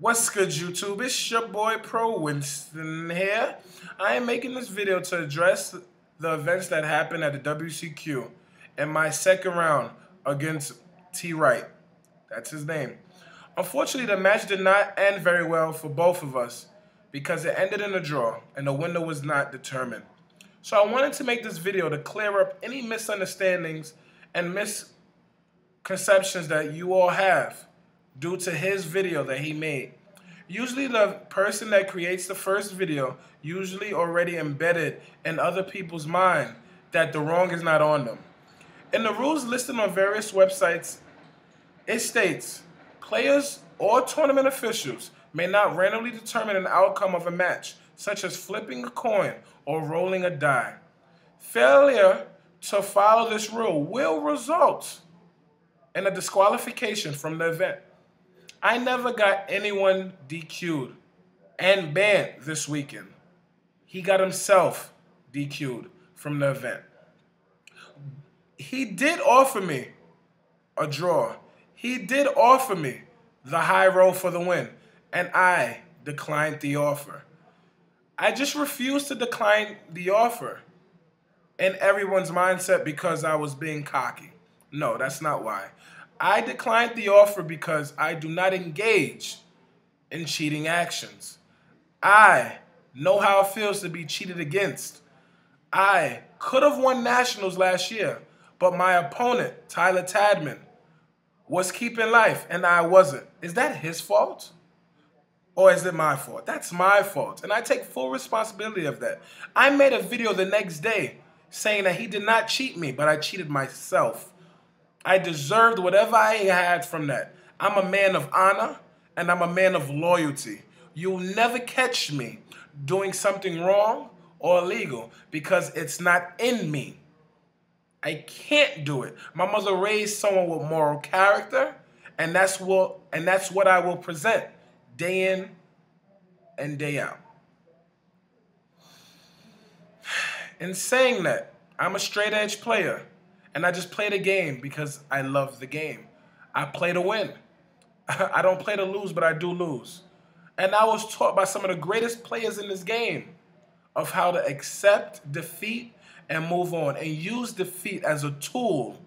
What's good, YouTube? It's your boy Pro Winston here. I am making this video to address the events that happened at the WCQ in my second round against T. Wright. That's his name. Unfortunately, the match did not end very well for both of us because it ended in a draw and the winner was not determined. So I wanted to make this video to clear up any misunderstandings and misconceptions that you all have due to his video that he made. Usually the person that creates the first video usually already embedded in other people's mind that the wrong is not on them. In the rules listed on various websites, it states, players or tournament officials may not randomly determine an outcome of a match, such as flipping a coin or rolling a die. Failure to follow this rule will result in a disqualification from the event. I never got anyone DQ'd and banned this weekend. He got himself DQ'd from the event. He did offer me a draw. He did offer me the high roll for the win, and I declined the offer. I just refused to decline the offer in everyone's mindset because I was being cocky. No, that's not why. I declined the offer because I do not engage in cheating actions. I know how it feels to be cheated against. I could have won nationals last year, but my opponent, Tyler Tadman, was keeping life and I wasn't. Is that his fault? Or is it my fault? That's my fault. And I take full responsibility of that. I made a video the next day saying that he did not cheat me, but I cheated myself. I deserved whatever I had from that. I'm a man of honor and I'm a man of loyalty. You'll never catch me doing something wrong or illegal because it's not in me. I can't do it. My mother raised someone with moral character, and that's what I will present day in and day out. In saying that, I'm a straight edge player. And I just play the game because I love the game. I play to win. I don't play to lose, but I do lose. And I was taught by some of the greatest players in this game of how to accept defeat and move on and use defeat as a tool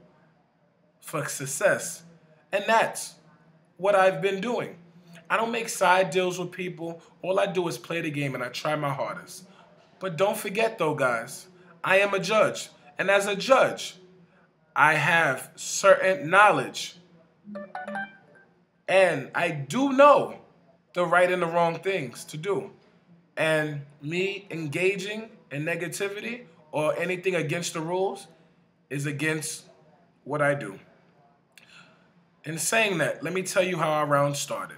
for success. And that's what I've been doing. I don't make side deals with people. All I do is play the game and I try my hardest. But don't forget though, guys, I am a judge. And as a judge, I have certain knowledge, and I do know the right and the wrong things to do. And me engaging in negativity or anything against the rules is against what I do. In saying that, let me tell you how our round started.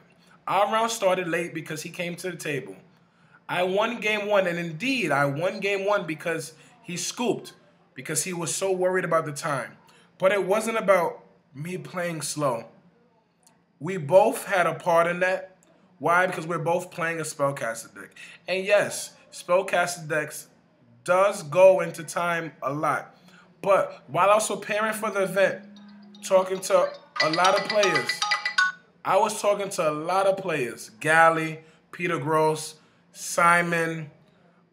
Our round started late because he came to the table. I won game one, and indeed, I won game one because he scooped, because he was so worried about the time. But it wasn't about me playing slow. We both had a part in that. Why? Because we're both playing a spellcaster deck. And yes, spellcaster decks does go into time a lot. But while I was preparing for the event, talking to a lot of players, I was talking to a lot of players. Gally, Peter Gross, Simon,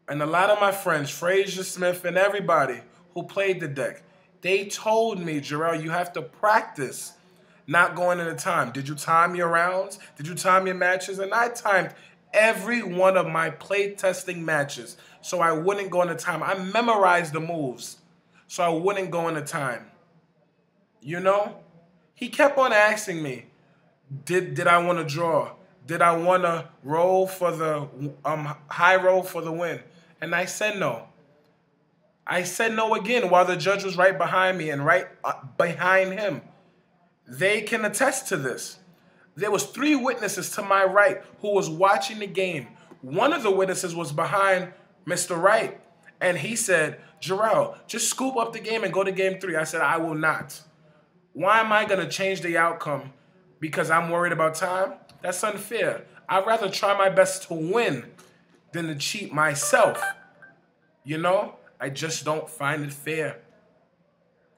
and a lot of my friends, Frazier Smith, and everybody who played the deck. They told me, Jarrell, you have to practice not going into time. Did you time your rounds? Did you time your matches? And I timed every one of my play testing matches so I wouldn't go into time. I memorized the moves so I wouldn't go into time. You know? He kept on asking me, did I want to draw? Did I want to roll for the high roll for the win? And I said no. I said no again while the judge was right behind me and right behind him. They can attest to this. There was 3 witnesses to my right who was watching the game. One of the witnesses was behind Mr. Wright, and he said, Jarrell, just scoop up the game and go to game 3. I said, I will not. Why am I going to change the outcome because I'm worried about time? That's unfair. I'd rather try my best to win than to cheat myself. You know? I just don't find it fair.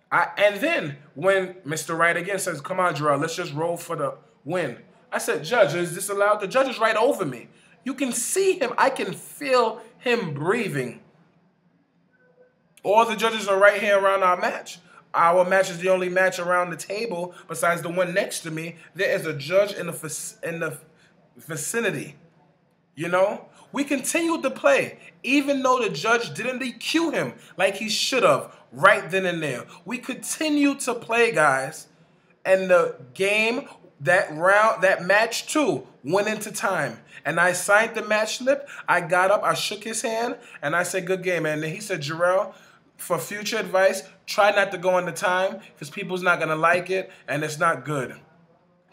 And then when Mr. Wright again says, come on, Jarrell, let's just roll for the win. I said, Judge, is this allowed? The judge is right over me. You can see him. I can feel him breathing. All the judges are right here around our match. Our match is the only match around the table besides the one next to me. There is a judge in the vicinity. You know? We continued to play, even though the judge didn't DQ him like he should have right then and there. We continued to play, guys. And the game, that round, that match too, went into time. And I signed the match slip. I got up, I shook his hand, and I said, good game. And then he said, Jarrell, for future advice, try not to go into time because people's not going to like it and it's not good.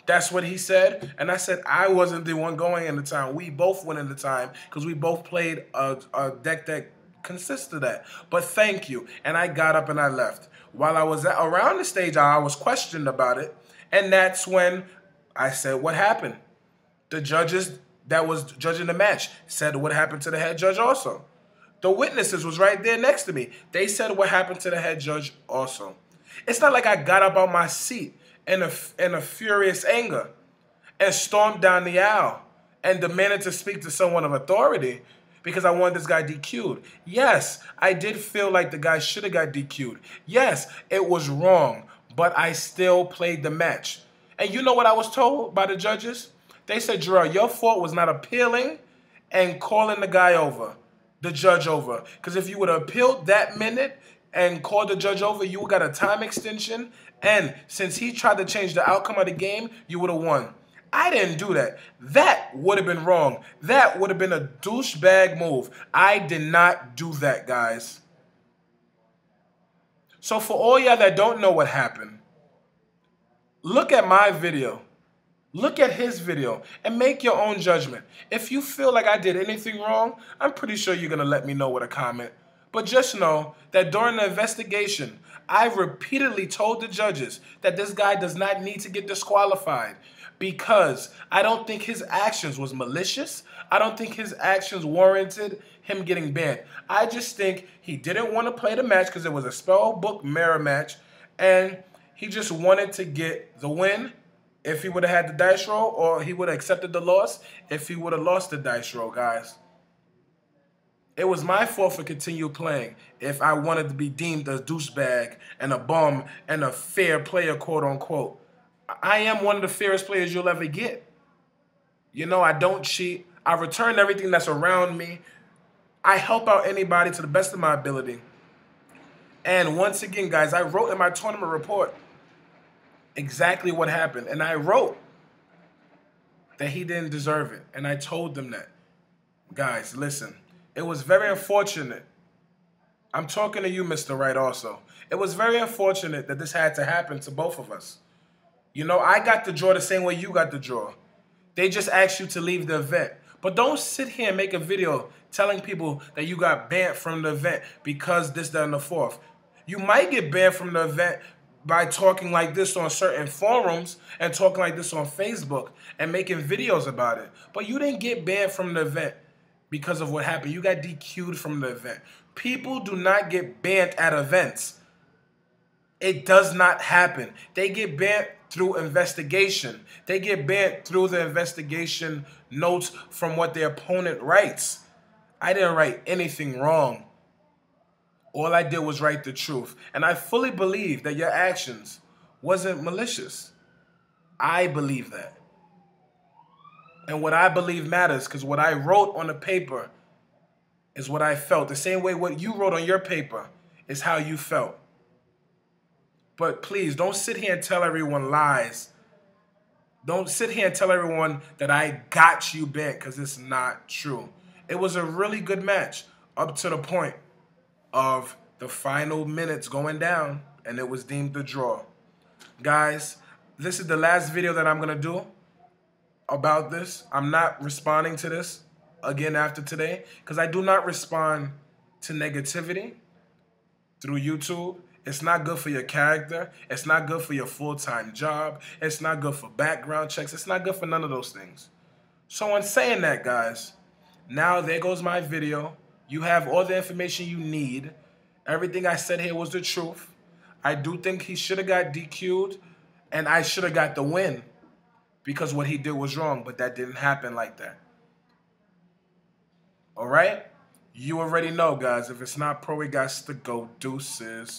That's what he said. And I said, I wasn't the one going into time. We both went into time because we both played a deck that consists of that. But thank you. And I got up and I left. While I was around the stage, I was questioned about it. And that's when I said, what happened? The judges that was judging the match said what happened to the head judge also. The witnesses was right there next to me. They said what happened to the head judge also. It's not like I got up on my seat in a furious anger and stormed down the aisle and demanded to speak to someone of authority because I wanted this guy DQ'd. Yes, I did feel like the guy should have got DQ'd. Yes, it was wrong, but I still played the match. And you know what I was told by the judges? They said, Jarrell, your fault was not appealing and calling the guy over, the judge over. Because if you would have appealed that minute and called the judge over, you would got a time extension. And since he tried to change the outcome of the game, you would have won. I didn't do that. That would have been wrong. That would have been a douchebag move. I did not do that, guys. So for all y'all that don't know what happened, look at my video. Look at his video and make your own judgment. If you feel like I did anything wrong, I'm pretty sure you're going to let me know with a comment. But just know that during the investigation, I repeatedly told the judges that this guy does not need to get disqualified because I don't think his actions was malicious. I don't think his actions warranted him getting banned. I just think he didn't want to play the match because it was a spell book mirror match and he just wanted to get the win if he would have had the dice roll, or he would have accepted the loss if he would have lost the dice roll, guys. It was my fault for continue playing if I wanted to be deemed a douchebag and a bum and a fair player, quote unquote. I am one of the fairest players you'll ever get. You know, I don't cheat. I return everything that's around me. I help out anybody to the best of my ability. And once again, guys, I wrote in my tournament report exactly what happened. And I wrote that he didn't deserve it. And I told them that. Guys, listen. It was very unfortunate. I'm talking to you, Mr. Wright, also. It was very unfortunate that this had to happen to both of us. You know, I got the draw the same way you got the draw. They just asked you to leave the event. But don't sit here and make a video telling people that you got banned from the event because this, that, and the fourth. You might get banned from the event by talking like this on certain forums and talking like this on Facebook and making videos about it. But you didn't get banned from the event because of what happened. You got DQ'd from the event. People do not get banned at events. It does not happen. They get banned through investigation. They get banned through the investigation notes from what their opponent writes. I didn't write anything wrong. All I did was write the truth. And I fully believe that your actions wasn't malicious. I believe that. And what I believe matters because what I wrote on the paper is what I felt. The same way what you wrote on your paper is how you felt. But please, don't sit here and tell everyone lies. Don't sit here and tell everyone that I got you bent because it's not true. It was a really good match up to the point of the final minutes going down, and it was deemed a draw. Guys, this is the last video that I'm going to do about this. I'm not responding to this again after today because I do not respond to negativity through YouTube. It's not good for your character. It's not good for your full-time job. It's not good for background checks. It's not good for none of those things. So in saying that, guys, now there goes my video. You have all the information you need. Everything I said here was the truth. I do think he should have got DQ'd, and I should have got the win. because what he did was wrong, but that didn't happen like that. All right? You already know, guys. If it's not pro, it got to go. Deuces.